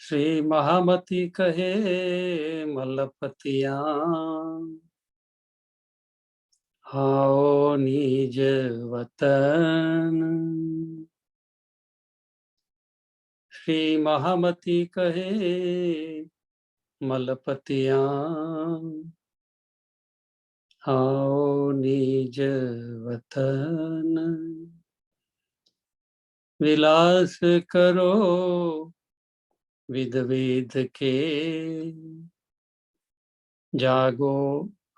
श्री महामती कहे मलपतिया आओ निज वतन। श्री महामती कहे मलपतिया आओ निज वतन। विलास करो विध विध के जागो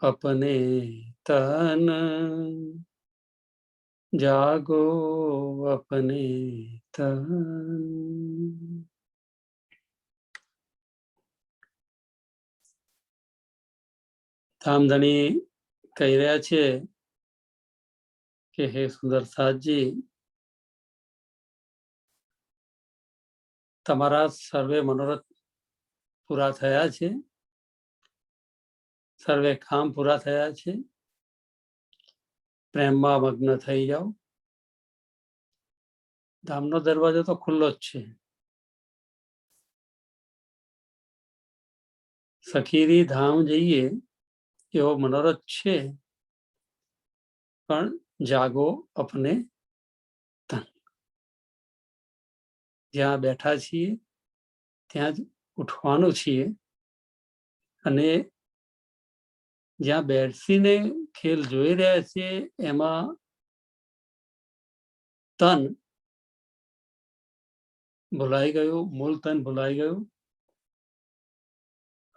अपने तन। जागो अपने तन। धामधनी કહી રહ્યા છે કે હે સુંદરસાજી, તમારા સર્વે મનોરથ પૂરા થયા છે, સર્વે કામ પૂરા થયા છે. પ્રેમમાં મગ્ન થઈ જાઓ. ધામનો દરવાજો તો ખુલ્લો જ છે. સખીરી ધામ જઈએ એવો મનોરથ છે, પણ જાગો અપને તન. જ્યાં બેઠા છીએ ત્યાં જ ઉઠવાનું છીએ, અને જ્યાં બેસીને ખેલ જોઈ રહ્યા છીએ એમાં તન ભૂલાઈ ગયું, મૂળ તન ભૂલાઈ ગયું,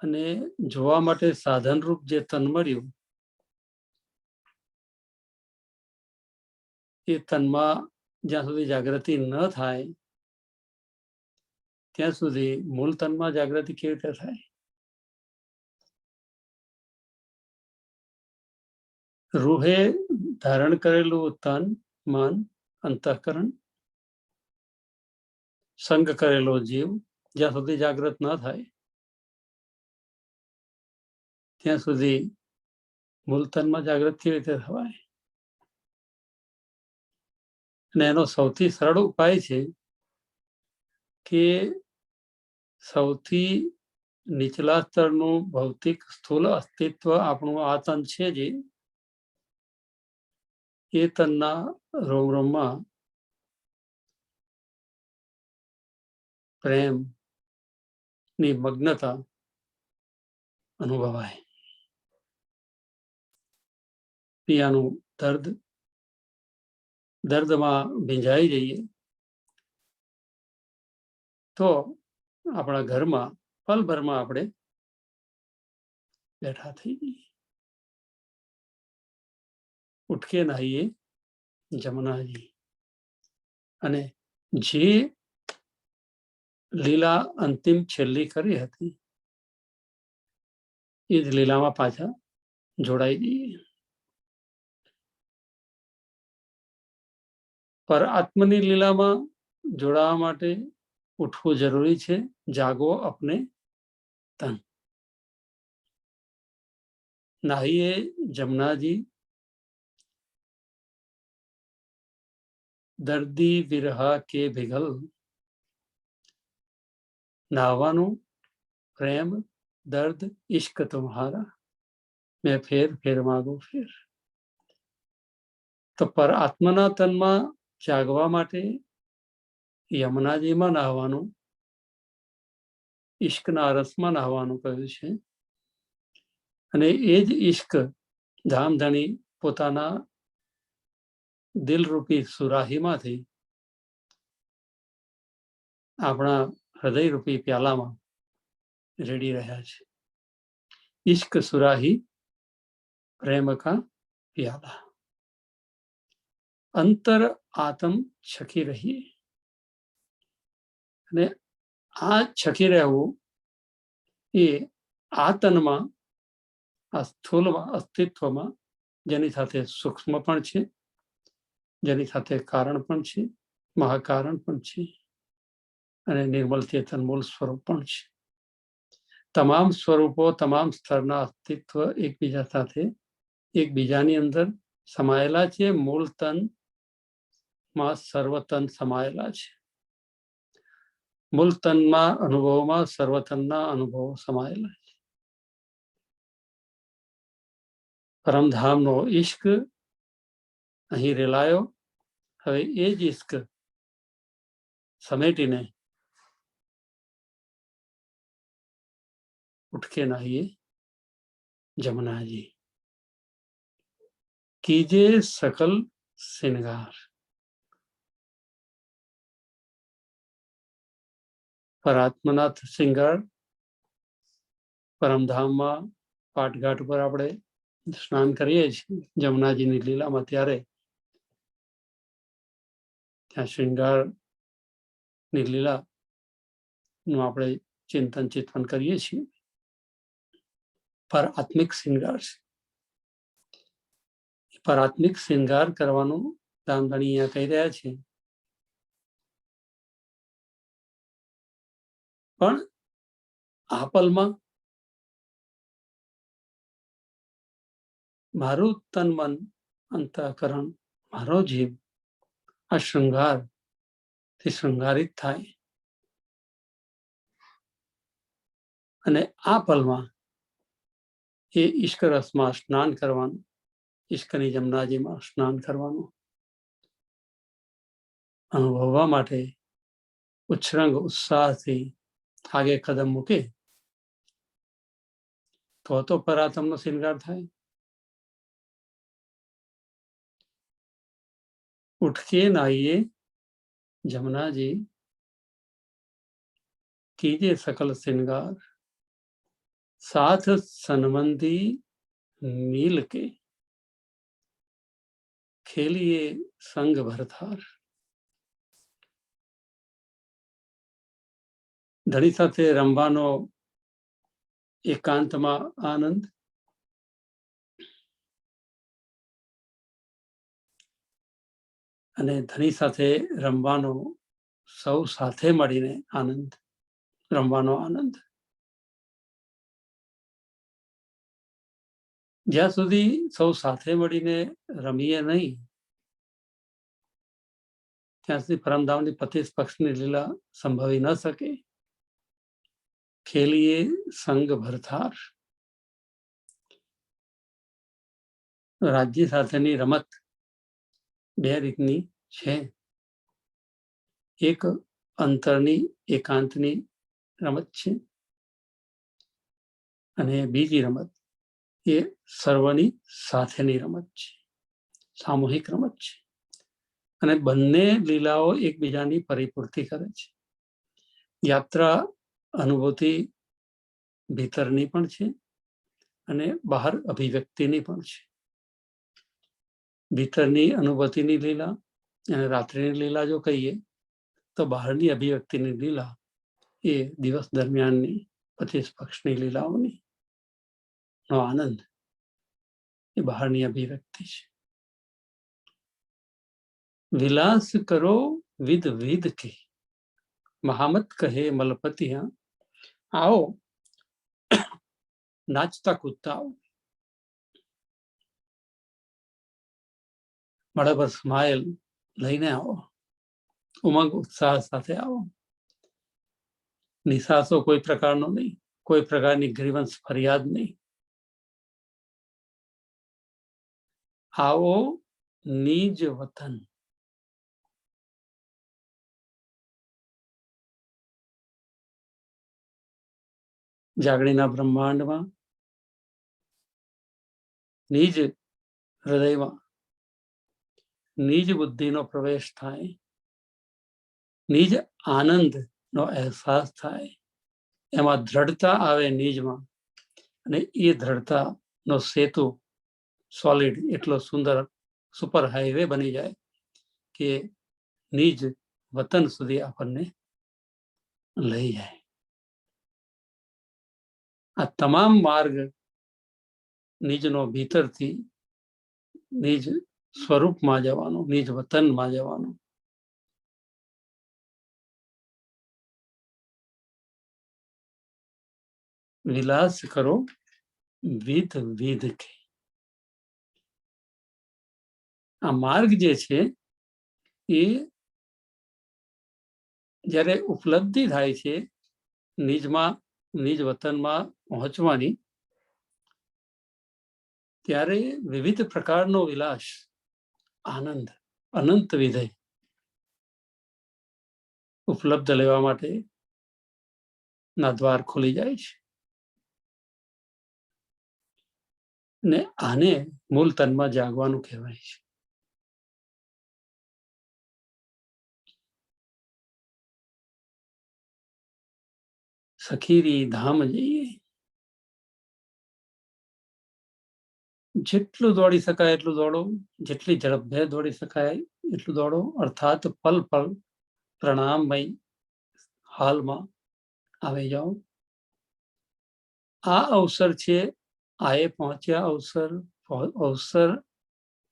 અને જોવા માટે સાધનરૂપ જે તન મળ્યું એ તનમાં જ્યાં સુધી જાગૃતિ ન થાય ત્યાં સુધી મૂળ તનમાં જાગૃતિ કેવી રીતે થાય? રૂહે ધારણ કરેલું તન, મન, અંતઃકરણ, સંગ કરેલો જીવ જ્યાં સુધી જાગૃત ન થાય ત્યાં સુધી મૂળ તનમાં જાગૃત કેવી રીતે થવાય? અને એનો સૌથી સરળ ઉપાય છે કે સૌથી નીચલા સ્તરનું ભૌતિક સ્થૂલ અસ્તિત્વ આપણું આ તન છે, જે એ તનના રોમ રોમમાં પ્રેમ ની મગ્નતા અનુભવાય. પિયાનું દર્દમાં ભીંજાઈ જઈએ તો આપણા ઘરમાં પલભરમાં આપણે બેઠા થઈ જઈએ. ઉઠકે નાહીએ જમનાજી. અને જે લીલા અંતિમ છેલ્લી કરી હતી એ જ લીલામાં પાછા જોડાઈ જઈએ. પર આત્મની લીલામાં જોડાવા માટે ઉઠવું જરૂરી છે. જાગો અપને તન. નાહીએ જમનાજી દર્દી વિરહા કે ભિગલ. નાહવાનું પ્રેમ, દર્દ, ઇશ્ક તુમ્હારા, મેં ફેર ફેર માગો ફેર. તો પર આત્મના તનમાં જાગવા માટે યમુનાજીમાં નાહવાનું, ઈશ્કના રસમાં નાહવાનું કહ્યું છે. અને એ જ ઈશ્ક ધામધણી પોતાના દિલરૂપી સુરાહીમાંથી આપણા હૃદયરૂપી પ્યાલામાં રેડી રહ્યા છે. ઈશ્ક સુરાહી પ્રેમ કા પ્યાલા. અંતર આત્મ છકી રહીએ. અને આ છકી રહેવું એ આ તનમાં, આ સ્થૂલમાં, અસ્તિત્વમાં, જેની સાથે સૂક્ષ્મ પણ છે, જેની સાથે કારણ પણ છે, મહાકારણ પણ છે, અને નિર્મલ ચેતન મૂળ સ્વરૂપ પણ છે. તમામ સ્વરૂપો, તમામ સ્તરના અસ્તિત્વ એકબીજા સાથે, એકબીજાની અંદર સમાયેલા છે. મૂળ તનમાં સર્વતન સમાયેલા છે. મૂળ તનમાં અનુભવમાં સર્વતનના અનુભવો સમાયેલા છે. પરમધામનો ઈશ્ક અહીં રેલાયો. હવે એ જ ઈશ્ક સમેટીને ઉઠકે નાહીએ જમનાજી, કીજે સકલ શ્રૃંગાર. પરાત્મનાથ શ્રૃંગાર પરમધામમાં પાટઘાટ ઉપર આપણે સ્નાન કરીએ છીએ જમનાજીની લીલામાં, ત્યારે ત્યાં શ્રૃંગારની લીલાનું આપણે ચિંતન ચિંતન કરીએ છીએ. પર આત્મિક શ્રૃંગાર છે. પર આત્મિક શ્રૃંગાર કરવાનું દામધણી અહીંયા કહી રહ્યા છે. પણ આ પલમાં મારું તન મન અંતઃકરણ, મારો જીવ આ શૃંગારથી શૃંગારિત થાય અને આ પલમાં એ ઈશ્ક રસમાં સ્નાન કરવાનું, ઈશ્કની જમનાજીમાં સ્નાન કરવાનું અનુભવવા માટે ઉચ્છૃંગ ઉત્સાહથી આગે કદમ મૂકે તો પરાતમનો શ્રૃંગાર થાય. ઉઠકે નાહીએ જમનાજી, કીજે સકલ શ્રृंगार. साथ सनबंदी मिल के खेलिए संग भरथार. ધણી સાથે રમવાનો એકાંતમાં આનંદ, અને ધણી સાથે રમવાનો સૌ સાથે મળીને આનંદ, રમવાનો આનંદ. જ્યાં સુધી સૌ સાથે મળીને રમીએ નહીં, ત્યાં સુધી પરમધામની પતિ પક્ષની લીલા સંભવી ન શકે. ખેલીએ સંગ ભરથાર. રાજ્ય સાથેની રમત બે રીતની છે. એક અંતરની એકાંતની રમત છે, અને બીજી રમત એ સર્વની સાથેની રમત છે, સામૂહિક રમત છે. અને બંને લીલાઓ એકબીજાની પરિપૂર્તિ કરે છે. યાત્રા અનુભૂતિ ભીતરની પણ છે અને બહાર અભિવ્યક્તિની પણ છે. ભીતરની અનુભૂતિની લીલા અને રાત્રિની લીલા જો કહીએ તો બહારની અભિવ્યક્તિની લીલા એ દિવસ દરમિયાનની પતિ પક્ષની લીલાઓની નો આનંદ એ બહારની અભિવ્યક્તિ છે. વિલાસ કરો વિધ વિધ કે, મહામત કહે મલપતિયા. આવો નાચતા કૂદતા આવો, મારા પર સ્માઇલ લઈને આવો, ઉમંગ ઉત્સાહ સાથે આવો. નિસાસો કોઈ પ્રકારનો નહીં, કોઈ પ્રકારની ગ્રીવન્સ ફરિયાદ નહીં. આવો નિજ વતન. જાગણીના બ્રહ્માંડમાં નિજ હૃદયમાં નિજ બુદ્ધિનો પ્રવેશ થાય, નિજ આનંદનો અહેસાસ થાય, એમાં દ્રઢતા આવે નિજમાં, અને એ દ્રઢતાનો સેતુ સોલિડ એટલો સુંદર સુપર હાઈવે બની જાય કે નિજ વતન સુધી આપણને લઈ જાય. આ તમામ માર્ગ નિજનો ભીતરથી નિજ સ્વરૂપમાં જવાનો, નિજ વતનમાં જવાનો. વિલાસ કરો વિધ વિધ કે. આ માર્ગ જે છે એ જ્યારે ઉપલબ્ધિ થાય છે નિજ વતનમાં પહોંચવાની, ત્યારે વિવિધ પ્રકારનો વિલાસ, આનંદ, અનંત વિધય ઉપલબ્ધ લેવા માટે ના દ્વાર ખુલી જાય છે. ને આને મૂળ તનમાં જાગવાનું કહેવાય છે. સખીરી ધામ જઈએ, જેટલું દોડી શકાય એટલું દોડો, જેટલી ઝડપભેર દોડી શકાય એટલું દોડો, અર્થાત પલ પલ પ્રણામમય હાલમાં આવી જાઓ. આ અવસર છે, આ એ પહોંચ્યા અવસર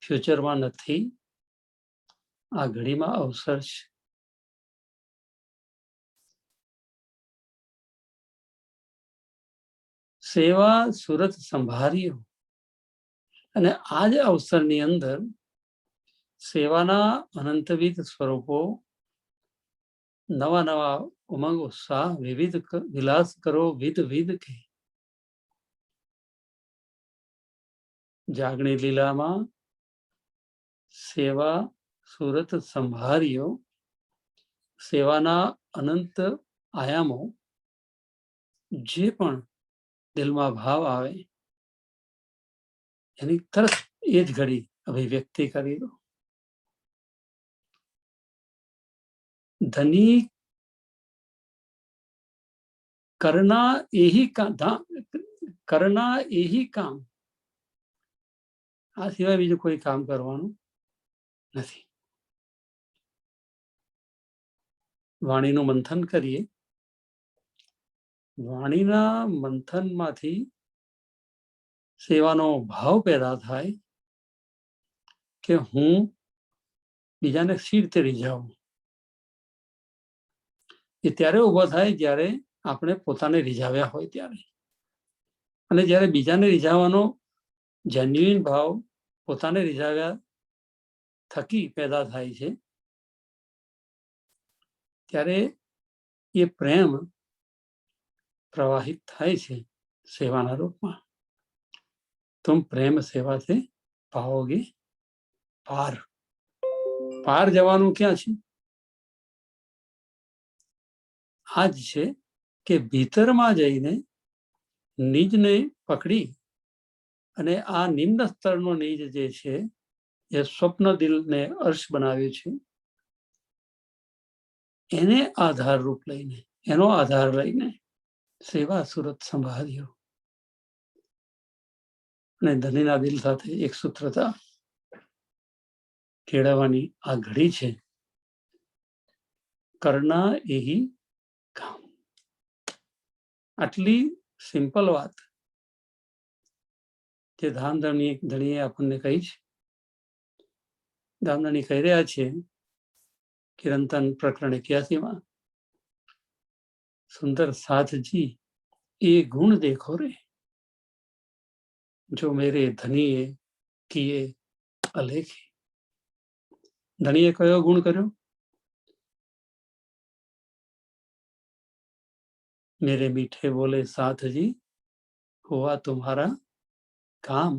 ફ્યુચરમાં નથી, આ ઘડીમાં અવસર છે. સેવા સુરત સંભાળ્યો, અને આ જ અવસરની અંદર સેવાના અનંતવિધ સ્વરૂપો, નવા નવા ઉમંગ ઉત્સાહ, વિવિધ વિલાસ કરો વિધ કે. જાગણી લીલામાં સેવા સુરત સંભાળ્યો, સેવાના અનંત આયામો, જે પણ દિલમાં ભાવ આવે એની તરત એ જ ઘડી અભિવ્યક્તિ કરી દો. ધની કરના એહી કામ, આ સિવાય બીજું કોઈ કામ કરવાનું નથી. વાણીનું મંથન કરીએ, વાણીના મંથનમાંથી સેવાનો ભાવ પેદા થાય કે હું બીજાને સી રીતે રીઝાવું. એ ત્યારે ઉભો થાય જ્યારે આપણે પોતાને રીઝાવ્યા હોય ત્યારે, અને જ્યારે બીજાને રીઝાવવાનો જેન્યુઇન ભાવ પોતાને રીઝાવ્યા થકી પેદા થાય છે, ત્યારે એ પ્રેમ પ્રવાહિત થાય છે સેવાના રૂપમાં. तुम प्रेम सेवा से पाओगे पार. પાર જવાનું ક્યાં છે? આ જ છે કે ભીતરમાં જઈને નિજને પકડી અને આ નિમ્ન સ્તરનો નિજ જે છે, એ સ્વપ્ન દિલને અર્શ બનાવ્યું છે, એને આધાર રૂપ લઈને, એનો આધાર લઈને સેવા સુરત સંભાળ્યો. અને ધનીના દિલ સાથે એક સૂત્રતા કેળવવાની આ ઘડી છે. કરના એહી કામ. આટલી સિમ્પલ વાત જે ધણીએ આપણને કહી છે. ધામધણી કહી રહ્યા છે કિરંતન પ્રકરણ 81માં, સુંદર સાથજી એ ગુણ દેખો રે, જો મેરે ધનીએ કિએ અલેખે. ધણીએ કયો ગુણ કર્યો? मेरे मीठे बोले साथ जी हुआ तुम्हारा काम,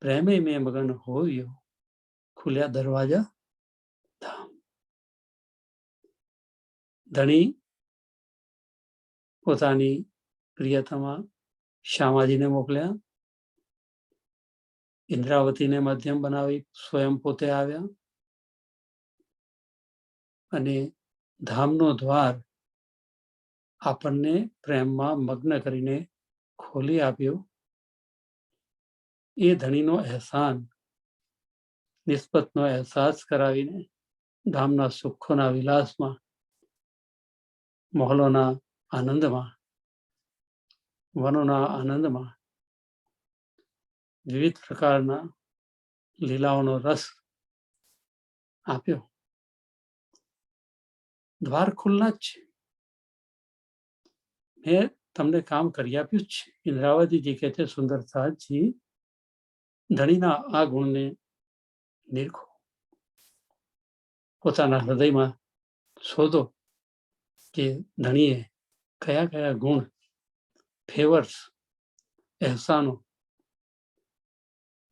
प्रेमे में मगन होयो खुल्या दरवाजा धाम. ધણી પોતાની પ્રિયતમા શ્યામાજીને મોકલ્યા, ઇન્દ્રાવતીને માધ્યમ બનાવી સ્વયં પોતે આવ્યા, અને ધામનો દ્વાર આપણને પ્રેમમાં મગ્ન કરીને ખોલી આપ્યો. એ ધણીનો અહેસાન, નિસ્બતનો અહેસાસ કરાવીને ધામના સુખોના વિલાસમાં, મહોલોના આનંદમાં, વનોના આનંદમાં, વિવિધ પ્રકારના લીલાઓનો રસ આપ્યો. દ્વાર ખુલ્લા જ છે. મેં તમને કામ કરી આપ્યું જ છે. ઇન્દ્રાવતીજી કહે છે, સુંદર સાજજી, ધણીના આ ગુણને નિરખો, પોતાના હૃદયમાં શોધો કે ધણીએ કયા કયા ગુણ, ફેવર્સ, એહસાનો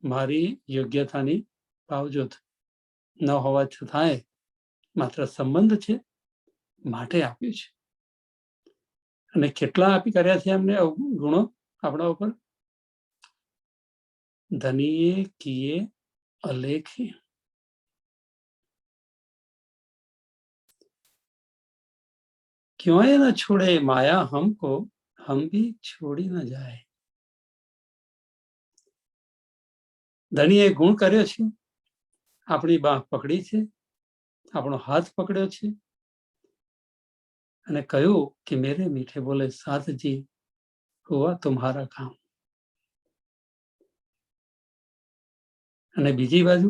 મારી યોગ્યતાની બાવજૂદ ન હોવા છતાંય માત્ર સંબંધ છે માટે આપ્યું છે. અને કેટલા આપી કર્યા છે એમને ગુણો આપણા ઉપર? ધનીએ કિએ અલેખે. ક્યોંય ન છોડે માયા હમકો, હમ ભી છોડી ન જાય. ધણીએ ગુણ કર્યો છે, આપણી બાહ પકડી છે, આપણો હાથ પકડ્યો છે અને કહ્યું કે મેરે મીઠે બોલે સાથજી હુઆ તુમ્હારા કામ. અને બીજી બાજુ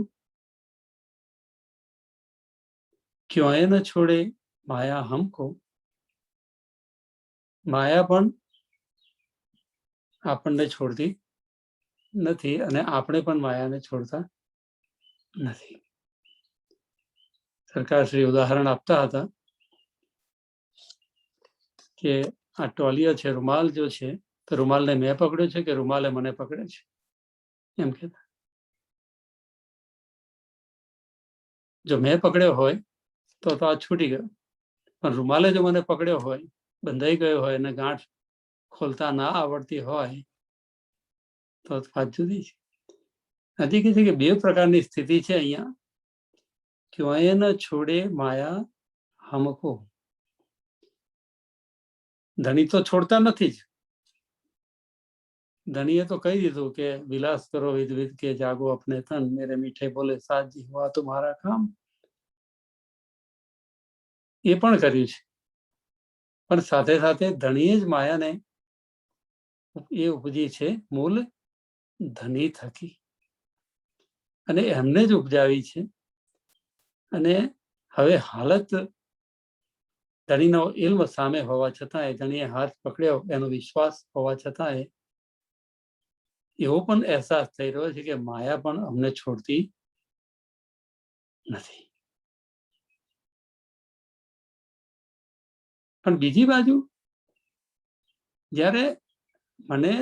ક્યોંય ન છોડે માયા હમકો, માયા પણ આપણને છોડતી નથી અને આપણે પણ માયાને છોડતા નથી. સરકાર શ્રી ઉદાહરણ આપતા હતા કે આ ટોલિયો છે, રૂમાલ જો છે, તો રૂમાલને મેં પકડ્યો છે કે રૂમાલે મને પકડે છે, એમ કહેતા. જો મેં પકડ્યો હોય તો આ છૂટી ગયો, પણ રૂમાલે જો મને પકડ્યો હોય, બંધાઈ ગયો હોય અને ગાંઠ ખોલતા ના આવડતી હોય તો વાત જુદી છે. હજી કે છે કે બે પ્રકારની સ્થિતિ છે અહીંયા. ક્યોંય ન છોડે માયા હમકો. ધણી તો છોડતા નથી જ. ધણીએ તો કહી દીધું કે વિલાસ કરો વિધ વિધ કે જાગો અપને તન, મેરે મીઠે બોલે સાજી હુઆ તુમ્હારા કામ. એ પણ કર્યું છે, પણ સાથે સાથે ધણીએ જ માયાને એ ઉપજી છે મૂળ ધની થકી, અને એમને જ ઉપજાવી છે. અને હવે હાલત ધણીનો ઇલ્મ સામે હોવા છતાંય, ધણીએ હાથ પકડ્યો એનો વિશ્વાસ હોવા છતાંય એવો પણ અહેસાસ થઈ રહ્યો છે કે માયા પણ અમને છોડતી નથી. પણ બીજી બાજુ જ્યારે મને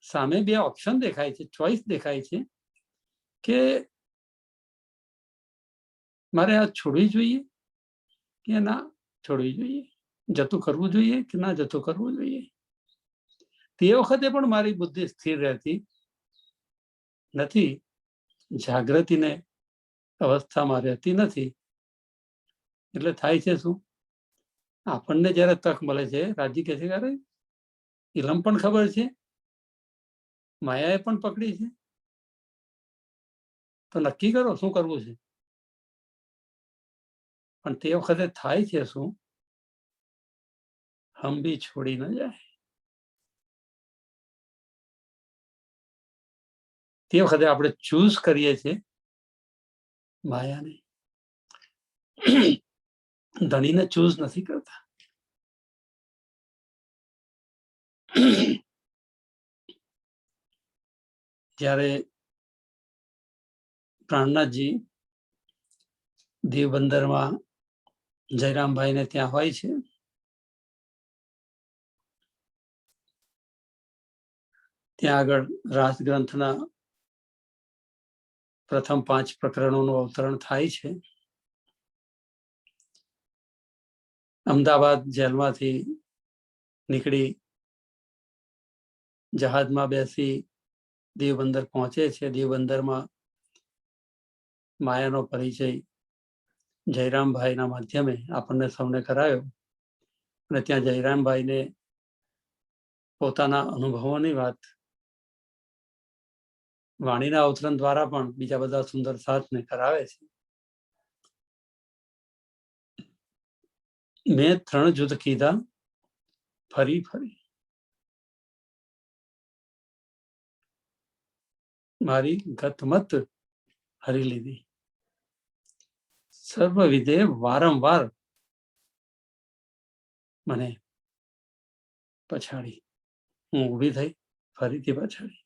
સામે બે ઓપ્શન દેખાય છે, ચોઈસ દેખાય છે કે મારે આ છોડવી જોઈએ કે ના છોડવી જોઈએ, જતું કરવું જોઈએ કે ના જતું કરવું જોઈએ, તે વખતે પણ મારી બુદ્ધિ સ્થિર રહેતી નથી, જાગૃતિને અવસ્થામાં રહેતી નથી. એટલે થાય છે શું? આપણને જયારે તક મળે છે, રાજી કહે છે અરે ઇલમ પણ ખબર છે, માયાએ પણ પકડી છે, તો નક્કી કરો શું કરવું છે. પણ તે વખતે થાય છે શું? હમ બી છોડી ન જાય. તે વખતે આપણે ચૂઝ કરીએ છીએ માયાને, ધણીને ચૂઝ નથી કરતા. જ્યારે પ્રાણનાથજી દેવબંદરમાં જયરામભાઈને ત્યાં હોય છે, ત્યાં આગળ રાજગ્રંથના પ્રથમ 5 પ્રકરણોનું અવતરણ થાય છે. અમદાવાદ જેલમાંથી નીકળી જહાજમાં બેસી દેવબંદર પહોંચે છે. દેવબંદરમાં માયાનો પરિચય જયરામભાઈના માધ્યમે આપણને સૌને કરાયો, અને ત્યાં જયરામભાઈને પોતાના અનુભવોની વાત વાણીના અવતરણ દ્વારા પણ બીજા બધા સુંદર સાથને કરાવે છે. મેં 3 જુદ કીધા ફરી ફરી, મારી ગતમત હરી લીધી, સર્વ વિધે વારંવાર મને પછાડી, હું ઊભી થઈ ફરીથી પછાડી.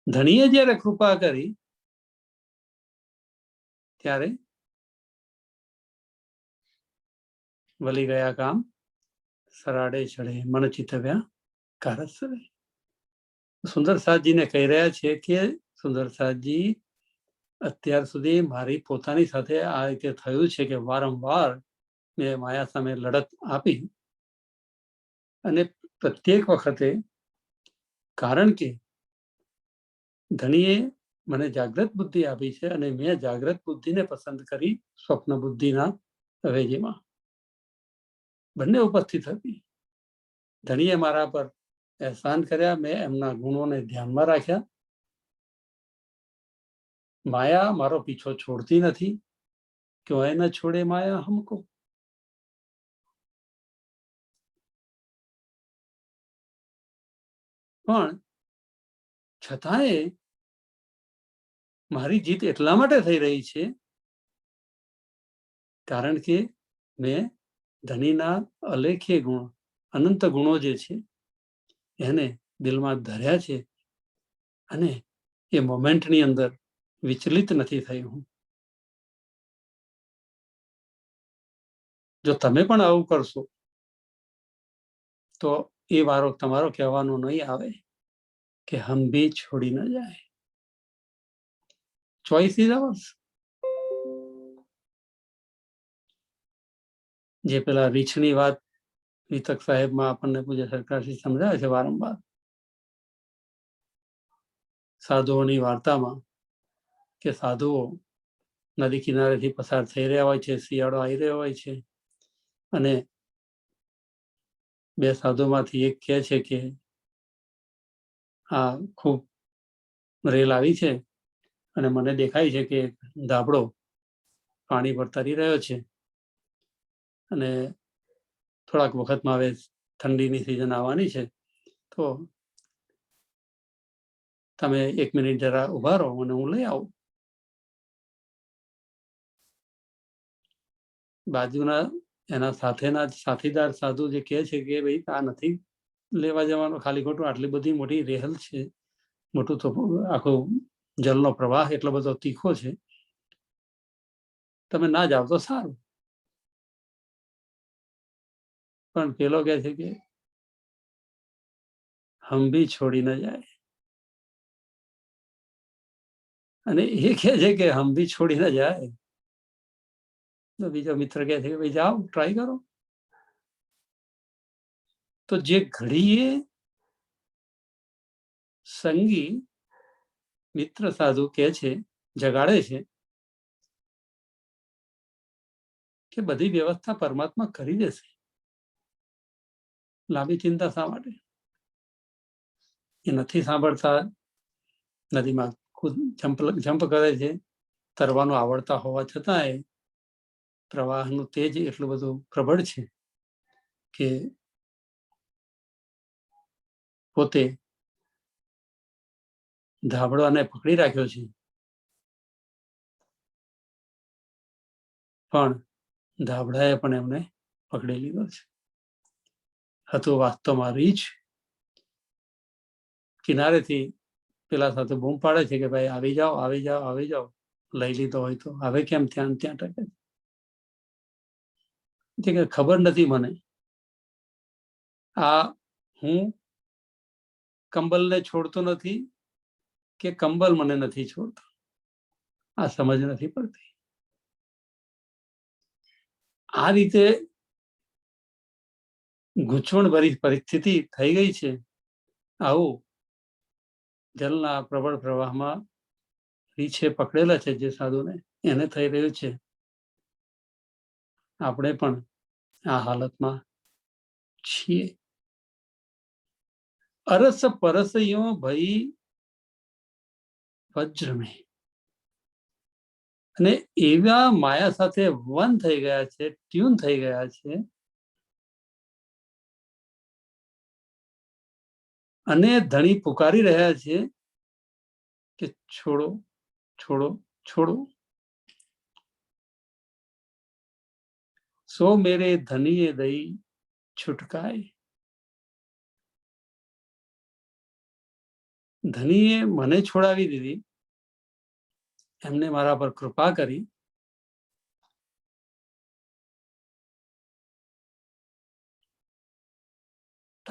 ધણીએ જ્યારે કૃપા કરી ત્યારે વલી ગયા કામ સરાડે ચડે મન ચિતવ્યા કારસ રહે. સુંદર સાધજીને કહી રહ્યા છે કે સુંદર સાધજી, અત્યાર સુધી મારી પોતાની સાથે આ રીતે થયું છે કે વારંવાર મેં માયા સામે લડત આપી અને પ્રત્યેક વખતે, કારણ કે ધણીએ મને જાગ્રત બુદ્ધિ આપી છે અને મેં જાગ્રત બુદ્ધિને પસંદ કરી સ્વપ્ન બુદ્ધિના અવેજીમાં. બંને ઉપસ્થિત હતી. ધણીએ મારા પર એહસાન કર્યા, મેં એમના ગુણોને ધ્યાનમાં રાખ્યા. માયા મારો પીછો છોડતી નથી, ક્યોં ન છોડે માયા હમકો. પણ છતાંય મારી જીત એટલા માટે થઈ રહી છે કારણ કે મેં ધણીના અલેખ્ય ગુણ, અનંત ગુણો જે છે એને દિલમાં ધર્યા છે અને એ મોમેન્ટની અંદર વિચલિત નથી થઈ હું. જો તમે પણ આવું કરશો તો એ વારો તમારો કહેવાનો નહીં આવે કે હમ ભી છોડી ન જાય. Choice is hours. જે પેલા રીછની વાત વિતક સાહેબમાં આપણને પૂજ્ય સરકારશ્રી સમજાવે છે વારંવાર, સાધુઓની વાર્તામાં, કે સાધુઓ નદી કિનારેથી પસાર થઈ રહ્યા હોય છે, શિયાળો આવી રહ્યો હોય છે અને બે સાધુમાંથી એક કહે છે કે આ ખૂબ રેલ આવી છે અને મને દેખાય છે કે ધાબળો પાણી પર તરી રહ્યો છે અને થોડાક વખતમાં હવે ઠંડીની સિઝન આવવાની છે, તો તમે 1 મિનિટ જરા ઉભા રહો અને હું લઈ આવું. બાજુના એના સાથેના સાથીદાર સાધુ જે કહે છે કે ભાઈ આ નથી લેવા જવાનો, ખાલી ખોટું, આટલી બધી મોટી રેહલ છે, મોટું તો આખો જલનો પ્રવાહ એટલો બધો તીખો છે, તમે ના જાઓ તો સારું. પણ પેલો કહે છે કે હમ ભી છોડી ન જાય. અને એ કહે છે કે હમ ભી છોડી ન જાય તો બીજો મિત્ર કહે છે કે ભાઈ જાઓ, ટ્રાય કરો. તો જે ઘડીએ સંગી મિત્ર સાધુ કહે છે, જગાડે છે કે બધી વ્યવસ્થા પરમાત્મા કરી દેશે, લાંબી ચિંતા શા માટે? એ નથી સાંભળતા, નદીમાં જમ્પ કરે છે, તરવાનું આવડતા હોવા છતાંય પ્રવાહનું તેજ એટલું બધું પ્રબળ છે કે પોતે ધાબળાને પકડી રાખ્યો છે, પણ ધાબળાએ પણ એમને પકડી લીધો છે. હતું વાસ્તવમાં રીછ. કિનારેથી પેલા સાથે બૂમ પાડે છે કે ભાઈ આવી જાઓ, આવી જાઓ, આવી જાઓ, લઈ લીધો હોય તો હવે કેમ ત્યાં ટકે છે કે ખબર નથી મને, આ હું કંબલને છોડતો નથી કે કંબલ મને નથી છોડતો, આ સમજ નથી પડતી. આ રીતે ગૂંચવણ ભરી પરિસ્થિતિ થઈ ગઈ છે. આવું જલના પ્રબળ પ્રવાહમાં રીછે પકડેલા છે જે સાધુને, એને થઈ રહ્યું છે. આપણે પણ આ હાલતમાં છીએ. અરસ પરસયો ભઈ વજ્ર મેં. અને એવા માયા સાથે વન થઈ ગયા છે, ટ્યુન થઈ ગયા છે, અને ધણી પુકારી રહ્યા છે કે છોડો, છોડો, છોડો. સો મેરે ધનીએ દઈ છુટકાય. ધનીએ મને છોડાવી દીધી, એમને મારા પર કૃપા કરી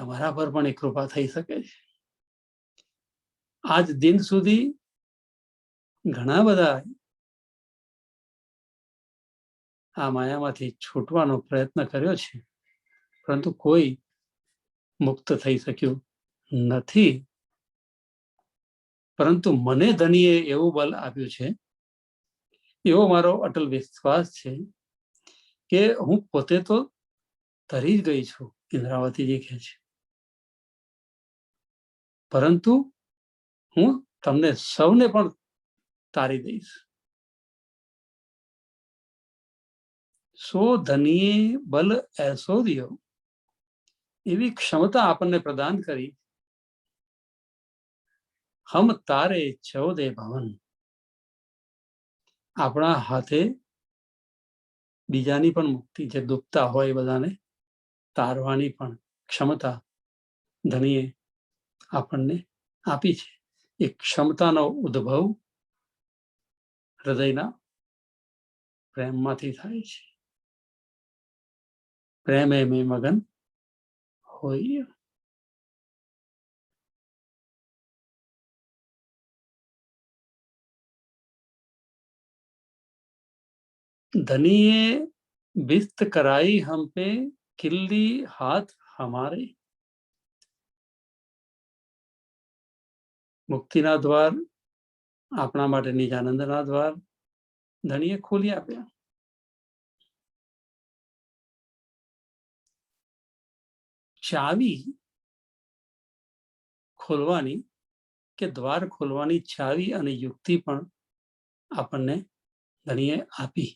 તમારા પર પણ એ કૃપા થઈ શકે છે. આજ દિન સુધી ઘણા બધા આ માયામાંથી છૂટવાનો પ્રયત્ન કર્યો છે, પરંતુ કોઈ મુક્ત થઈ શક્યું નથી. પરંતુ મને ધણીએ એવું બલ આપ્યું છે, એવો મારો અટલ વિશ્વાસ છે કે હું પોતે તો તરી જ ગઈ છું, ઇન્દ્રાવતીજી કહે છે, પરંતુ હું તમને સૌને પણ તારી દઈશ. સો ધનીએ બલ એસો દિયો, એવી ક્ષમતા આપણને પ્રદાન કરી. હમ તારે 14 ભવન, આપણા હાથે બીજાની પણ મુક્તિ, જે દુખતા હોય એ બધાને તારવાની પણ ક્ષમતા ધણીએ આપણને આપી છે. એ ક્ષમતાનો ઉદ્ભવ હૃદયના પ્રેમમાંથી થાય છે. પ્રેમે મેં મગન હોય. धनिये बिस्त कराई हम पे, किल्ली हाथ हमारे. મુક્તિના દ્વાર, આપણા માટે નિજાનંદના દ્વાર ધણીએ ખોલી આપ્યા. ચાવી ખોલવાની કે દ્વાર ખોલવાની ચાવી અને યુક્તિ પણ આપણને ધણીએ આપી.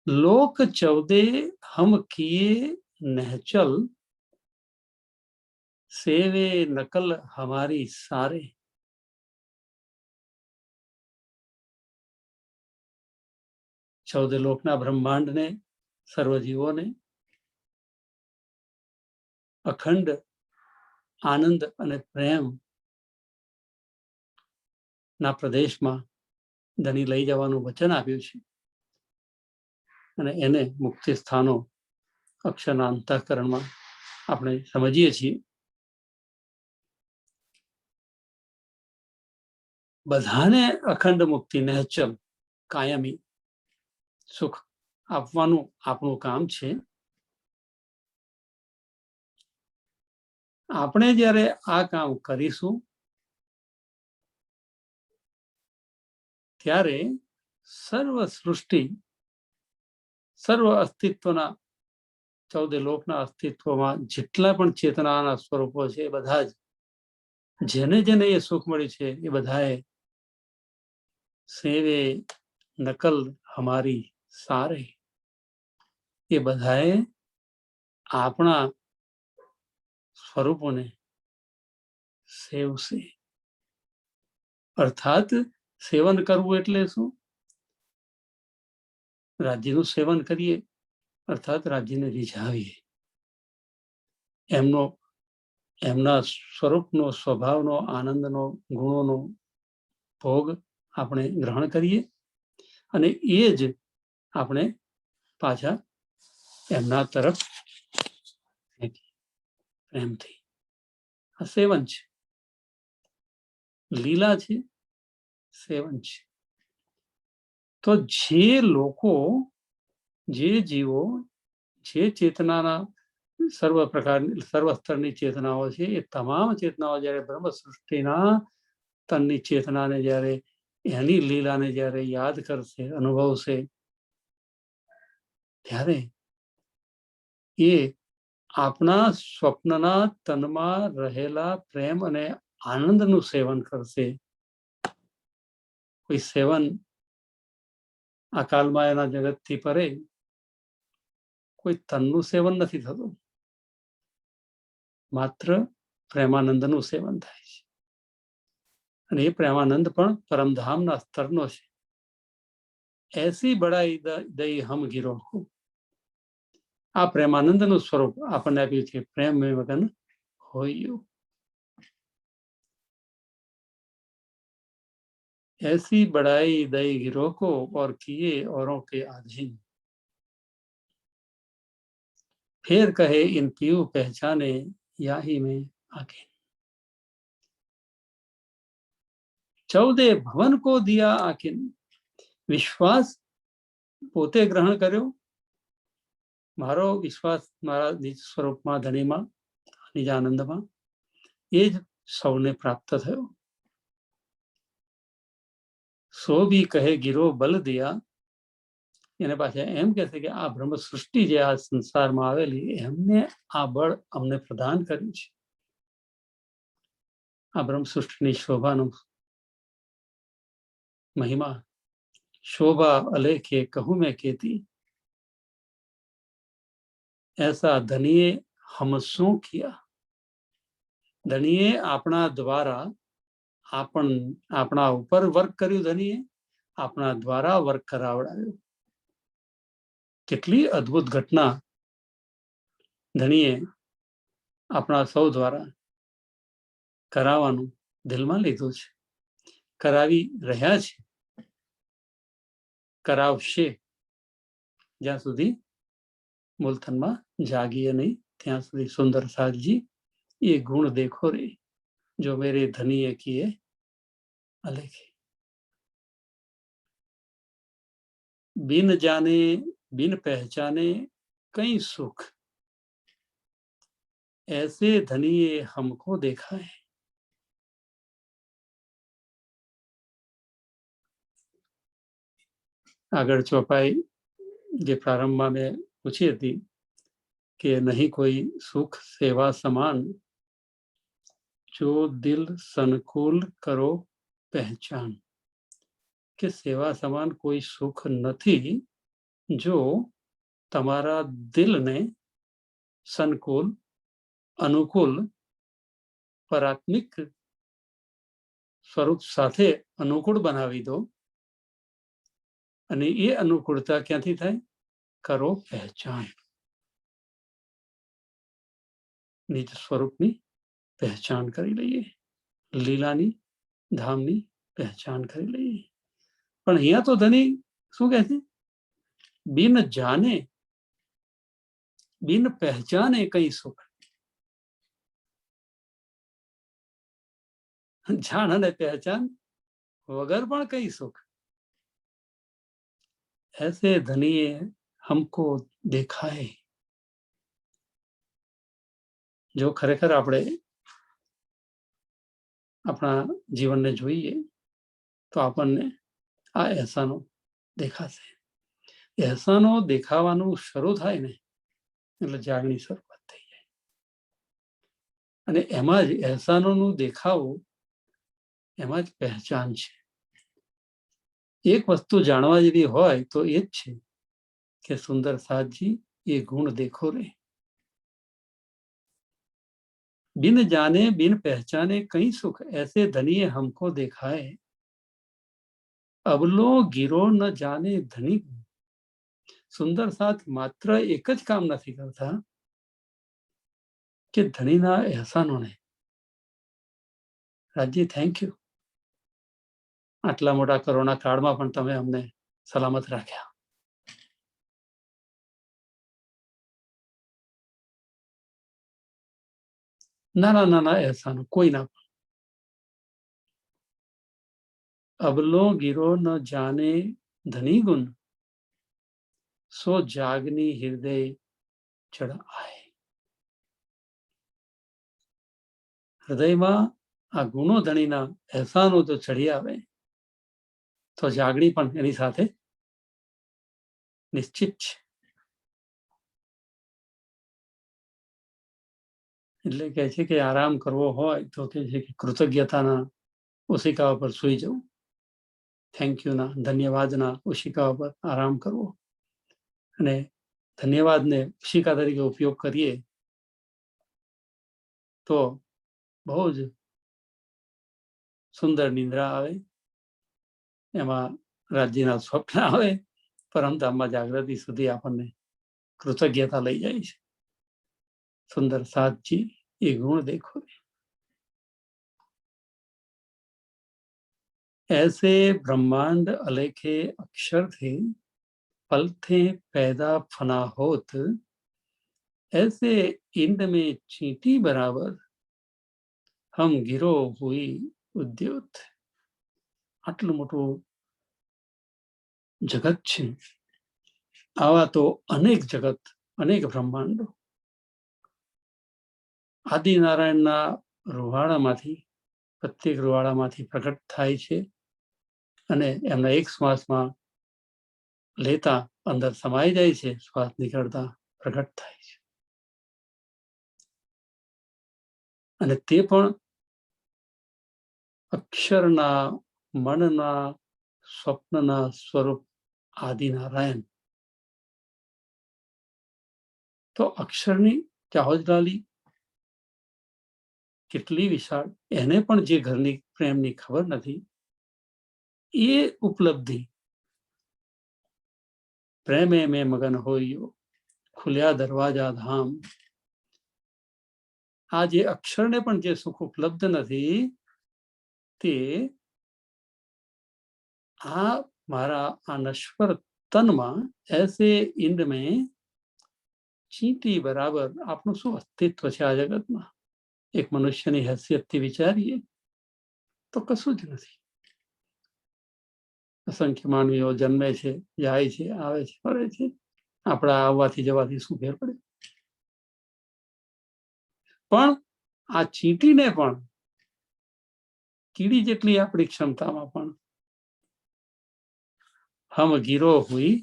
લોક 14 હમ કિએ નહચલ, સેવે નકલ હમારી સારે. ચૌદે લોકના બ્રહ્માંડને, સર્વજીવોને અખંડ આનંદ અને પ્રેમ ના પ્રદેશમાં ધણી લઈ જવાનું વચન આપ્યું છે. અને એને મુક્તિ સ્થાનો અક્ષરના અંતઃકરણમાં આપણે સમજીએ છીએ. બધાને અખંડ મુક્તિ, નહચલ, કાયમી સુખ આપવાનું આપણું કામ છે. આપણે જ્યારે આ કામ કરીશું ત્યારે સર્વ સૃષ્ટિ, સર્વ અસ્તિત્વના, 14 લોકના અસ્તિત્વમાં જેટલા પણ ચેતનાના સ્વરૂપો છે, એ બધા જ જેને જેને એ સુખ મળ્યું છે, એ બધાએ સેવે નકલ હમારી સારે, એ બધાએ આપણા સ્વરૂપોને સેવશે. અર્થાત સેવન કરવું એટલે શું? રાજ્યનું સેવન કરીએ, અર્થાત રાજ્યને રીઝાવીએ. એમના સ્વરૂપનો, સ્વભાવનો, આનંદનો, ગુણોનો ભોગ આપણે ગ્રહણ કરીએ અને એ જ આપણે પાછા એમના તરફ પ્રેમથી. આ સેવન છે, લીલા છે, સેવન છે. તો જે લોકો, જે જીવો, જે ચેતનાના સર્વ પ્રકારની, સર્વ સ્તરની ચેતનાઓ છે, એ તમામ ચેતનાઓ જ્યારે બ્રહ્મ સૃષ્ટિના તનની ચેતનાને જ્યારે, એની લીલાને જ્યારે યાદ કરશે, અનુભવશે, ત્યારે એ આપણા સ્વપ્નના તનમાં રહેલા પ્રેમ અને આનંદનું સેવન કરશે. કોઈ સેવન આ કાલમાં એના જગતથી પરે કોઈ તનનું સેવન નથી થતું, માત્ર પ્રેમાનંદનું સેવન થાય છે. અને એ પ્રેમાનંદ પણ પરમધામના સ્તરનો છે. એસી બડાઈ દઈ હમ ગીરો. આ પ્રેમાનંદનું સ્વરૂપ આપણને આપ્યું છે. પ્રેમ વગન હોય. ऐसी बड़ाई दई गिरोह को और किए औरों के आधीन. फिर कहे इन पीऊ पहचाने या ही में आके। 14 भवन को दिया आकिन, વિશ્વાસ પોતે ગ્રહણ કર્યો, મારો વિશ્વાસ મારા નિજ સ્વરૂપમાં ધણીમાં નિજ આનંદમાં, એ જ સૌને પ્રાપ્ત થયો. સો ભી કહે ગિરો બલ દિયા, એને પાછા એમ કહે છે કે આ બ્રહ્મ સૃષ્ટિ જે આ સંસારમાં આવેલી એમને આ બળ અમને પ્રદાન કર્યું છે. આ બ્રહ્મ સૃષ્ટિની શોભાનો મહિમા, शोभा अलेखे कहूं मैं केती, ऐसा धनिये हमसों किया. धनिये આપણા દ્વારા આપણા ઉપર વર્ક કર્યું, ધનિએ આપણા દ્વારા વર્ક કરાવડાવ્યું. કેટલી અદ્ભુત ઘટના ધનિએ આપણા સૌ દ્વારા કરાવવાનું દિલમાં લીધું છે, કરાવી રહ્યા છે, કરાવશે જ્યાં સુધી મૂલતનમાં જાગીએ નહીં ત્યાં સુધી. સુંદર સાધજી ये गुण देखो रे जो मेरे धनिये किए अलेखे. बिन जाने बिन पहचाने कई सुख, ऐसे धनिये हमको देखा है. આગળ ચોપાઈ જે પ્રારંભમાં મેં પૂછી હતી કે નહીં કોઈ સુખ સેવા સમાન, જો દિલ સંકુલ કરો પહેચાન, કે સેવા સમાન કોઈ સુખ નથી જો તમારા દિલને સંકુલ અનુકૂળ પરાત્મિક સ્વરૂપ સાથે અનુકૂળ બનાવી દો. અને એ અનુકૂળતા ક્યાંથી થાય? કરો પહેચાન, નિજ સ્વરૂપની પહેચાન કરી લઈએ, લીલાની ધામની પહેચાન કરી લઈએ. પણ અહીંયા તો ધની શું કહે છે? બિન જાને બિન પહેચાને કઈ સુખ. જાણ અને પહેચાન વગર પણ કઈ સુખ. ऐसे धनिये हमको देखा है. જો ખરેખર આપણે આપણા જીવનને જોઈએ તો આપણને આ અહેસાનો દેખાશે. અહેસાનો દેખાવાનું શરૂ થાય ને એટલે જાગણી શરૂઆત થઈ જાય. અને એમાં જ અહેસાનોનું દેખાવું, એમાં જ પહેચાન છે. એક વસ્તુ જાણવા જેવી હોય તો એ જ છે કે સુંદર સાધજી એ ગુણ દેખો રે. बिन जाने बिन पहचाने कई सुख, ऐसे धनिये हमको देखा है. अबलो गिरो न जाने धनी. સુંદર સાથ માત્ર એક જ કામ નથી કરતા કે ધણીના અહેસાનોને, રાજજી થેન્ક યુ, આટલા મોટા કોરોના કાળમાં પણ તમે અમને સલામત રાખ્યા. નાના નાના અહેસાનો કોઈના પણ. અબલો ગીરો ન જાને ધની ગુણ, સો જાગની હૃદય ચઢ આય. હૃદયમાં આ ગુણો ધણીના અહેસાનો જો ચડી આવે તો જાગણી પણ એની સાથે નિશ્ચિત છે. એટલે કહે છે કે આરામ કરવો હોય તો કે છે કે કૃતજ્ઞતાના ઓશિકા ઉપર સૂઈ જવું, થેન્ક યુના ધન્યવાદના ઓશિકા ઉપર આરામ કરવો. અને ધન્યવાદને ઓશિકા તરીકે ઉપયોગ કરીએ તો બહુ જ સુંદર નિંદ્રા આવે, એમાં રાજ્યના સ્વપ્ન આવે, પરમધામમાં જાગૃતિ સુધી આપણને કૃતજ્ઞતા લઈ જાય છે. સુંદર સાધજી એ ગુણ દેખો. ऐसे ब्रह्मांड अलेखे अक्षर थे, पल थे पैदा फना होत, ऐसे इंद में चींटी बराबर हम गिरो हुई उद्योत. આટલું મોટું જગત છે. આવા તો અનેક જગત, અનેક બ્રહ્માંડો આદિનારાયણના રૂવાડામાંથી, પ્રત્યેક રૂવાડામાંથી પ્રગટ થાય છે અને એમના એક શ્વાસમાં લેતા અંદર સમાઈ જાય છે, શ્વાસ નીકળતા પ્રગટ થાય છે. અને તે પણ અક્ષરના, મનના, સ્વપ્નના સ્વરૂપ આદિનારાયણ. તો અક્ષરની ચાહોજલાલી કેટલી વિશાળ, એને પણ જે ઘરની પ્રેમની ખબર નથી, એ ઉપલબ્ધિ પ્રેમે મેં મગન હોયો, ખુલ્યા દરવાજા ધામ. આ જે અક્ષરને પણ જે સુખ ઉપલબ્ધ નથી, તે આ મારા આ નશ્વર તનમાં એસે ઇન્દ મેં ચીંટી બરાબર આપણું શું અસ્તિત્વ છે આ જગતમાં. એક મનુષ્યની હેસિયતથી વિચારીએ તો કશું જ નથી. અસંખ્ય માનવીઓ જન્મે છે, જાય છે, આવે છે, ફરે છે. આપણા આવવાથી જવાથી શું ફેર પડે? પણ આ ચીંટીને પણ કીડી જેટલી આપણી ક્ષમતામાં પણ હમ ગીરો હુઈ,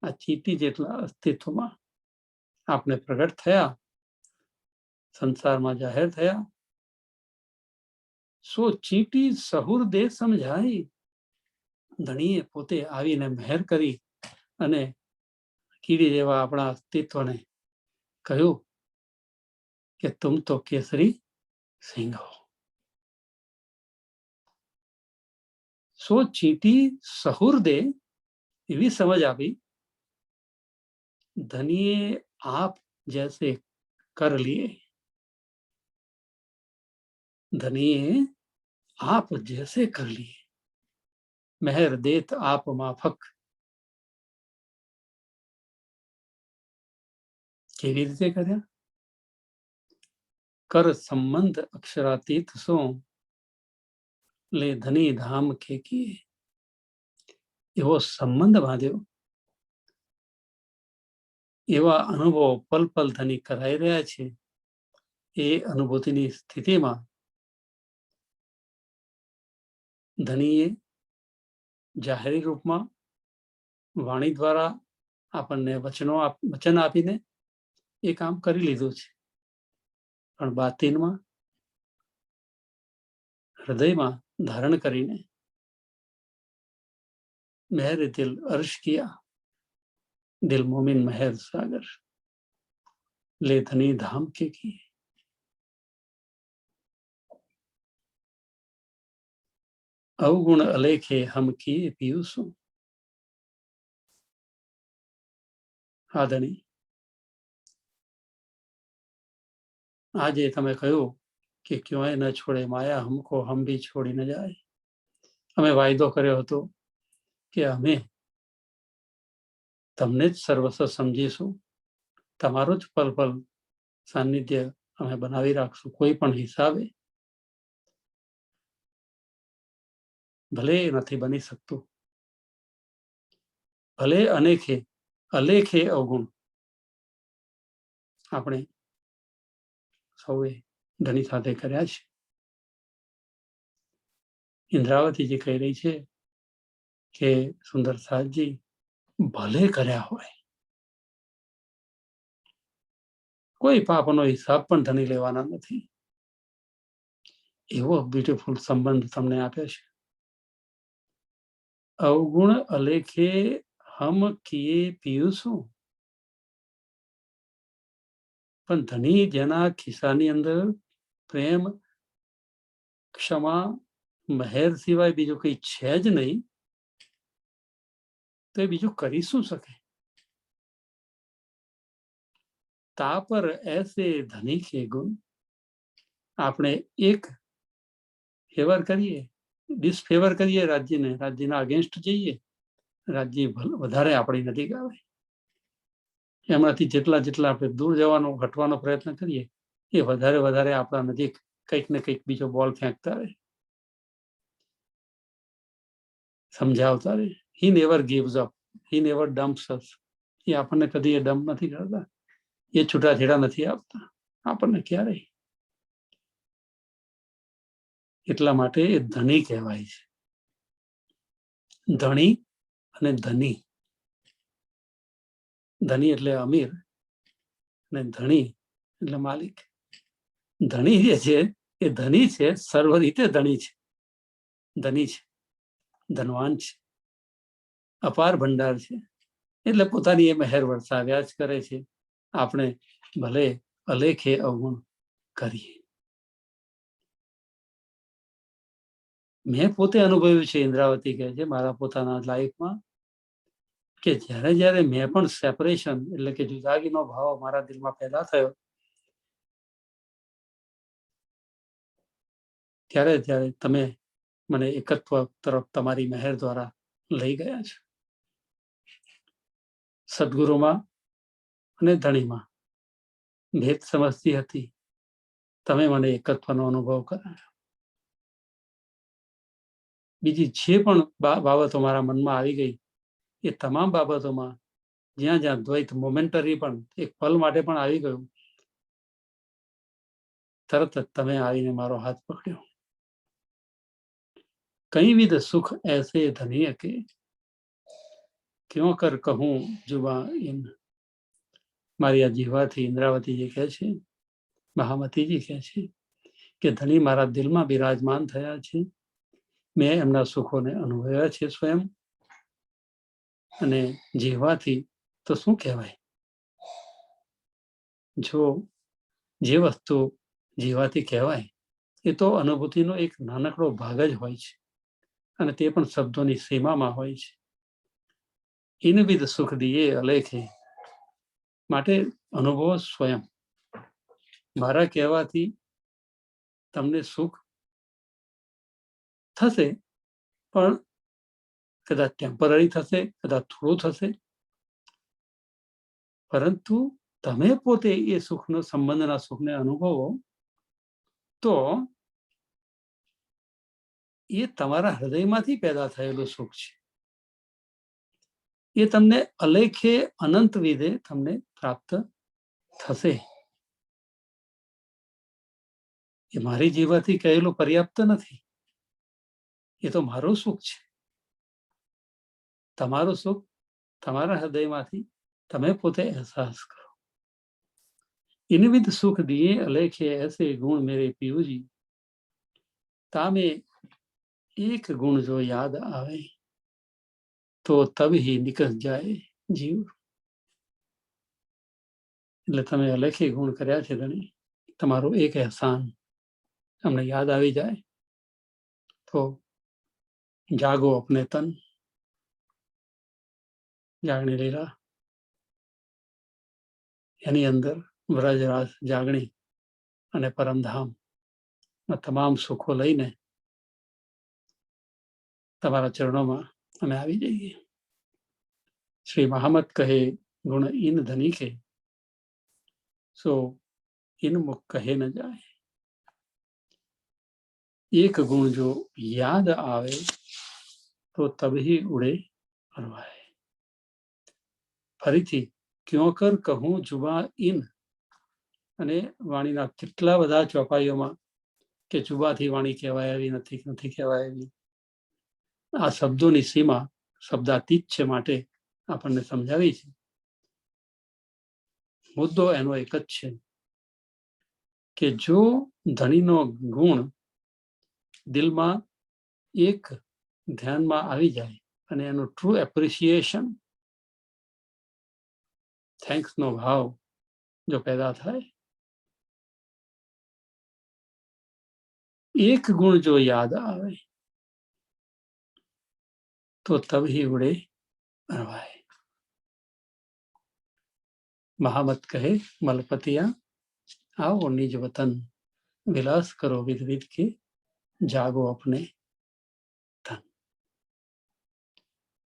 આ ચીંટી જેટલા અસ્તિત્વમાં આપણે પ્રગટ થયા, સંસારમાં જાહેર થયા. સો ચીંટી સહુર્દે સમજાય. ધણીએ પોતે આવીને મહેર કરી અને કીડી જેવા આપણા અસ્તિત્વને કહ્યું કે તુમ તો કેસરી સિંહ હો. સો ચીંટી સહુર્દે એવી સમજ આપી, ધनीय आप जैसे कर लिए, धनीय आप जैसे कर लिए, मेहर देत आप माफक. કેવી રીતે કર્યા? કર સંબંધ અક્ષરાતીત સો લે ધની ધામ ખેકીએ. એવો સંબંધ બાંધ્યો, એવા અનુભવો પલ પલ ધની કરાઈ રહ્યા છે. એ અનુભૂતિની સ્થિતિમાં ધનીએ જાહેરી રૂપમાં વાણી દ્વારા આપણને વચન આપીને એ કામ કરી લીધું છે. પણ બાતિનમાં હૃદયમાં ધારણ કરીને મહેર દિલ અર્શ કિયા, દિલ મોમિન મહેર સાગર લે ધની ધામ કે કી. અવગુણ અલેખે હમ કિએ પિયુષો. આદરણી, આજે તમે કહ્યું કે ક્યોંય ન છોડે માયા હમકો, હમ ભી છોડી ન જાય. અમે વાયદો કર્યો હતો કે અમે તમને જ સર્વસ્વ સમજીશું, તમારું જ પલ પલ સાનિધ્ય અમે બનાવી રાખશું કોઈ પણ હિસાબે. ભલે નથી બની શકતું, ભલે અનેકે અલેખે અવગુણ આપણે સૌએ ધની સાથે કર્યા છે. ઇન્દ્રાવતીજી કહી રહી છે કે સુંદર સાહેબજી ભલે કર્યા હોય, કોઈ પાપનો હિસાબ પણ ધની લેવાના નથી. એવો બ્યુટીફુલ સંબંધ તમને આપ્યો છે. અવગુણ અલેખે હમ કિએ પિયુષો. પણ ધની જેના ખિસ્સાની અંદર પ્રેમ, ક્ષમા, મહેર સિવાય બીજું કઈ છે જ નહીં, તો એ બીજું કરી શું શકે? તા પર એસે ધની કે ગુણ. આપણે એક ફેવર કરીએ, ડિસફેવર કરીએ રાજ્યને, રાજ્યના અગેન્સ્ટ જઈએ, રાજ્ય વધારે આપણી નજીક આવે. એમાંથી જેટલા જેટલા આપણે દૂર જવાનો ઘટવાનો પ્રયત્ન કરીએ એ વધારે વધારે આપણા નજીક કંઈક ને કંઈક બીજો બોલ ફેંકતા રહે, સમજાવતા રહે. He never gives up, he never dumps us. એ આપણને કદી એ ડમ્પ નથી કરતા, એ છૂટાછેડા નથી આપતા આપણને ક્યારેય. એટલા માટે એ ધણી કહેવાય છે. ધણી અને ધની. ધની એટલે અમીર અને ધણી એટલે માલિક. ધણી જે છે એ ધની છે, સર્વ રીતે ધણી છે, ધની છે, ધનવાન છે, અપાર ભંડાર છે. એટલે પોતાની એ મહેર વરસાવ્યા જ કરે છે, આપણે ભલે અલેખે અવગુણ કરીએ. મેં પોતે અનુભવ્યું છે, ઇન્દ્રાવતી કહે છે, મારા પોતાના લાઈફમાં, કે જ્યારે જ્યારે મેં પણ સેપરેશન એટલે કે જુદાગીનો ભાવ મારા દિલમાં પેદા થયો, ત્યારે ત્યારે તમે મને એકત્વ તરફ તમારી મહેર દ્વારા લઈ ગયા છો. સદગુરુમાં અને ધણીમાં ભેદ સમજતી હતી, તમે મને એકત્વનો અનુભવ કરાયો. બીજી જે પણ બાબતો મારા મનમાં આવી ગઈ, એ તમામ બાબતોમાં જ્યાં જ્યાં દ્વૈત મોમેન્ટરી પણ એક પલ માટે પણ આવી ગયું, તરત જ તમે આવીને મારો હાથ પકડ્યો. કઈ વિધ સુખ ऐसे धनिय के क्यों कर कहूं जुबा इन. મારી આ જીવાથી ઇન્દ્રાવતીજી કહે છે, મહામતીજી કહે છે કે ધણી મારા દિલમાં બિરાજમાન થયા છે, મેં એમના સુખોને અનુભવ્યા છે સ્વયં. અને જીવાથી તો શું કહેવાય, જો જે વસ્તુ જીવાથી કહેવાય એ તો અનુભૂતિનો એક નાનકડો ભાગ જ હોય છે, અને તે પણ શબ્દોની સીમામાં હોય છે. ઇનવિધ સુખ દિયે અલેખે, માટે અનુભવો સ્વયં. મારા કહેવાથી તમને સુખ થશે, પણ કદાચ ટેમ્પરરી થશે, કદાચ થોડું થશે, પરંતુ તમે પોતે એ સુખનો સંબંધના સુખને અનુભવો તો એ તમારા હૃદયમાંથી પેદા થયેલું સુખ છે. એ તમને અલેખે અનંત વિધે તમને પ્રાપ્ત થશે. એ મારી જીવાથી કહેલું પર્યાપ્ત નથી, એ તો મારું સુખ છે. તમારું સુખ તમારા હૃદયમાંથી તમે પોતે અહેસાસ કરો. ઇનવિધ સુખ દિए અલેખે ऐसे गुण मेरे पीयूजी, तामे एक गुण जो याद आवे तो तब ही निकल जाए जीव. એટલે તમે અલેખે ગુણ કર્યા છે ધણી, તમારું એક અહેસાન અમને યાદ આવી જાય તો જાગો અપને તન. જાગણી લીલા એની અંદર વ્રજરાસ જાગણી અને પરમધામ તમામ સુખો લઈને તમારા ચરણોમાં અમે આવી જઈએ. શ્રી મહામત કહે ગુણ ઇન ધની કે, સો ઇન મુખ કહે ન જાય. એક ગુણ જો યાદ આવે તો તબહી ઉડે ફરવાય. ફરીથી ક્યોં કર કહું જુબા ઇન, અને વાણીના કેટલા બધા ચોપાઈઓમાં કે જુબાથી વાણી કહેવાય એવી નથી, નથી કહેવાય એવી, આ શબ્દોની સીમા શબ્દાતીત છે, માટે આપણને સમજાવી છે. મુદ્દો એનો એક જ છે કે જો ધણીનો ગુણ દિલમાં એક ધ્યાનમાં આવી જાય અને એનું ટ્રુ એપ્રિસિએશન, થેન્ક્સ નો ભાવ જો પેદા થાય, એક ગુણ જો યાદ આવે તો તબ ही उड़े भरवाए. મહામત કહે મલપતિયા आओ निज वतन, विलास करो विध विध के, जागो अपने तन.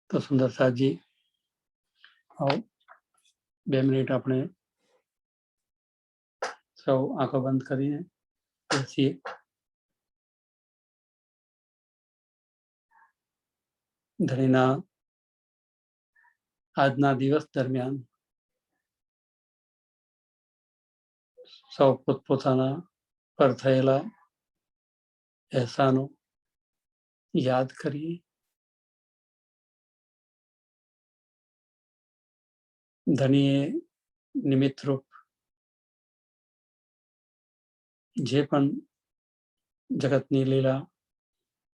तो सुंदर साथ जी आओ. 2 મિનિટ આપણે સૌ આંખો બંધ કરીને બેસીએ. ધણીના આજના દિવસ દરમિયાન સૌ પોતપોતાના પર થયેલા અહેસાનો યાદ કરીએ. ધણીએ નિમિત્તરૂપ જે પણ જગતની લીલા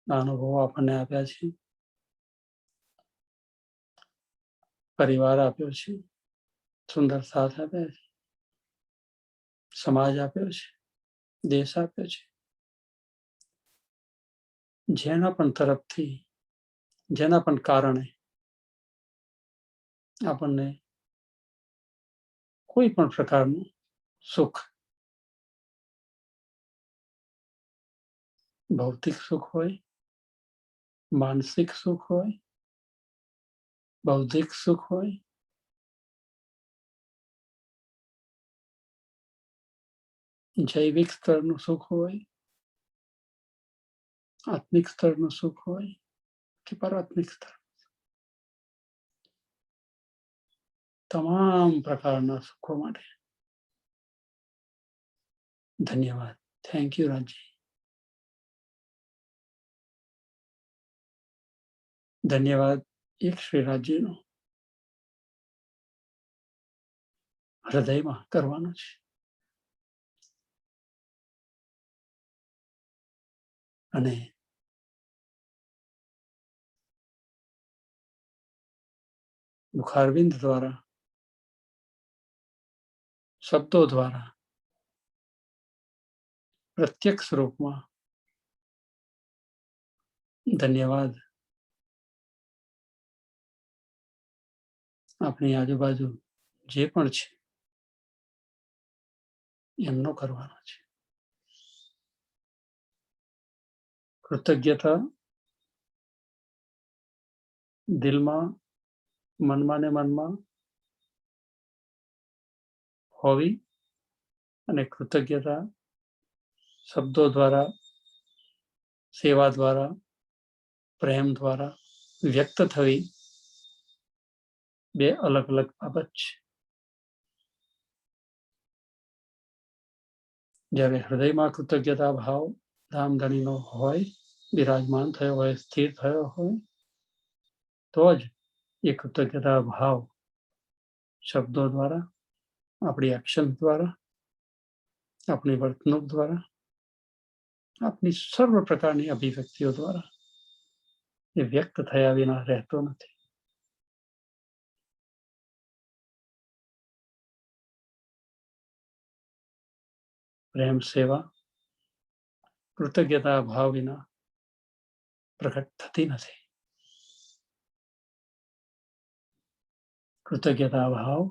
અનુભવો આપણને આપ્યા છે, પરિવાર આપ્યો છે, સુંદર સાથ આપ્યા છે, સમાજ આપ્યો છે, દેશ આપ્યો છે, જેના પણ તરફથી, જેના પણ કારણે આપણને કોઈ પણ પ્રકારનું સુખ, ભૌતિક સુખ હોય, માનસિક સુખ હોય, બૌદ્ધિક સુખ હોય, જૈવિક સ્તરનું સુખ હોય, આત્મિક સ્તરનું સુખ હોય કે પરાત્મિક સ્તર, તમામ પ્રકારના સુખો માટે ધન્યવાદ. Thank you Rajji. ધન્યવાદ એક શ્રી રાજ્યનો હૃદયમાં કરવાનો છે. અને મુખારવિંદ દ્વારા, શબ્દો દ્વારા, પ્રત્યક્ષ રૂપમાં ધન્યવાદ આપણી આજુબાજુ જે પણ છે એમનો કરવાનો છે. કૃતજ્ઞતા દિલમાં, મનમાં ને મનમાં હોવી અને કૃતજ્ઞતા શબ્દો દ્વારા, સેવા દ્વારા, પ્રેમ દ્વારા વ્યક્ત થવી, બે અલગ અલગ બાબત છે. જ્યારે હૃદયમાં કૃતજ્ઞતા ભાવ ધામધણીનો હોય, બિરાજમાન થયો હોય, સ્થિર થયો હોય, તો જ એ કૃતજ્ઞતા ભાવ શબ્દો દ્વારા, આપણી એક્શન દ્વારા, આપણી વર્તણૂક દ્વારા, આપણી સર્વ પ્રકારની અભિવ્યક્તિઓ દ્વારા એ વ્યક્ત થયા વિના રહેતો નથી. પ્રેમ સેવા કૃતજ્ઞતા ભાવ વિના પ્રકટ થતી નથી. કૃતજ્ઞતા ભાવ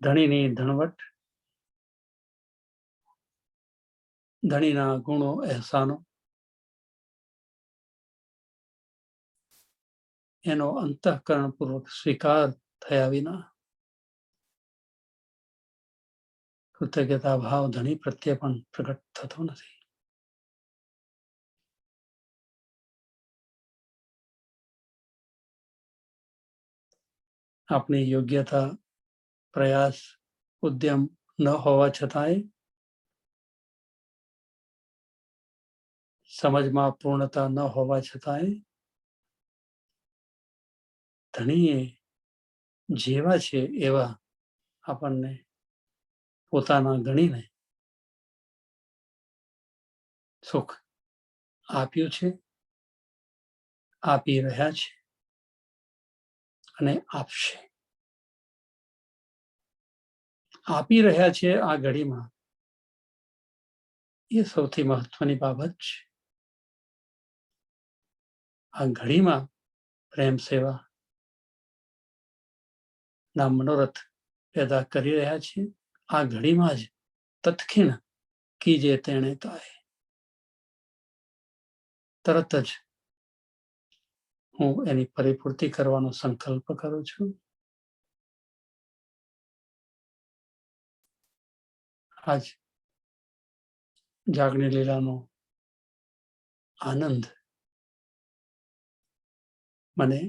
ધણીની ધણવટ, ધણીના ગુણો અહેસાનો એનો અંતઃકરણપૂર્વક સ્વીકાર થયા વિના કૃતજ્ઞતા ભાવ ધણી પ્રત્યે પણ પ્રગટ થતો નથી. આપણી યોગ્યતા, પ્રયાસ, ઉદ્યમ ન હોવા છતાંય, સમજમાં પૂર્ણતા ન હોવા છતાંય ધણીએ જેવા છે એવા આપણને પોતાના ગણીને સુખ આપ્યું છે, આપી રહ્યા છે અને આપશે. આપી રહ્યા છે આ ઘડીમાં, એ સૌથી મહત્વની બાબત છે. આ ઘડીમાં પ્રેમ સેવા ના મનોરથ પેદા કરી રહ્યા છીએ. આ ઘડીમાં જ તત્ક્ષણ કીજે તેણે તાય, તરત જ હું એની પરિપૂર્તિ કરવાનો સંકલ્પ કરું છું. આજ જાગણી લીલાનો આનંદ મને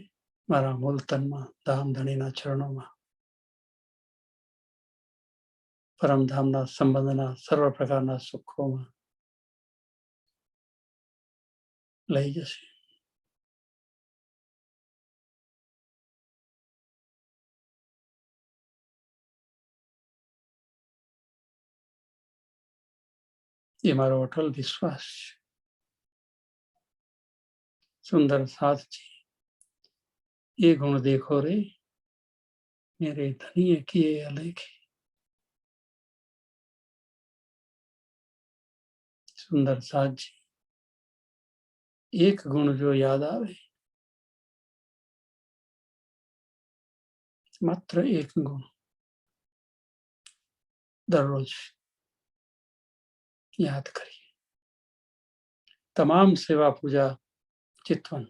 મારા મૂળ તનમાં ધામધણીના ચરણોમાં પરમધામના સંબંધના સર્વ પ્રકારના સુખોમાં લઈ જશે. ये मारो अटल विश्वास है. सुंदर साथ जी, ये गुण देखो रे मेरे धनिये किए अलेखे. सुंदर साथ जी, एक गुण जो याद आवे, मात्र एक गुण दररोज याद करिए. તમામ સેવા પૂજા ચિતવન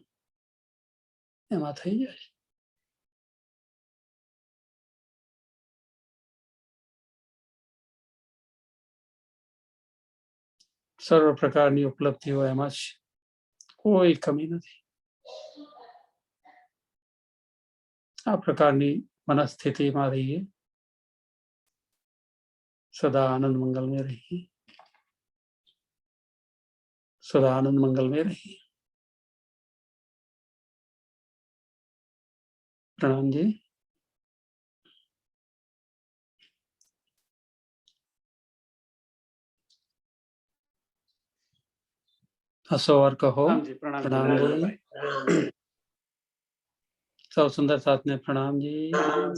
એમાં થઈ જાય. સર્વ પ્રકારની ઉપલબ્ધિઓ એમાં છે, કોઈ કમી નથી. આ પ્રકારની मनस्थितिમાં રહીએ, सदा आनंद मंगल में रहिए, सदा आनंद मंगल में रहिए. प्रणाम जी. हंसो और कहो प्रणाम जी. सब सुंदर साथ में प्रणाम जी.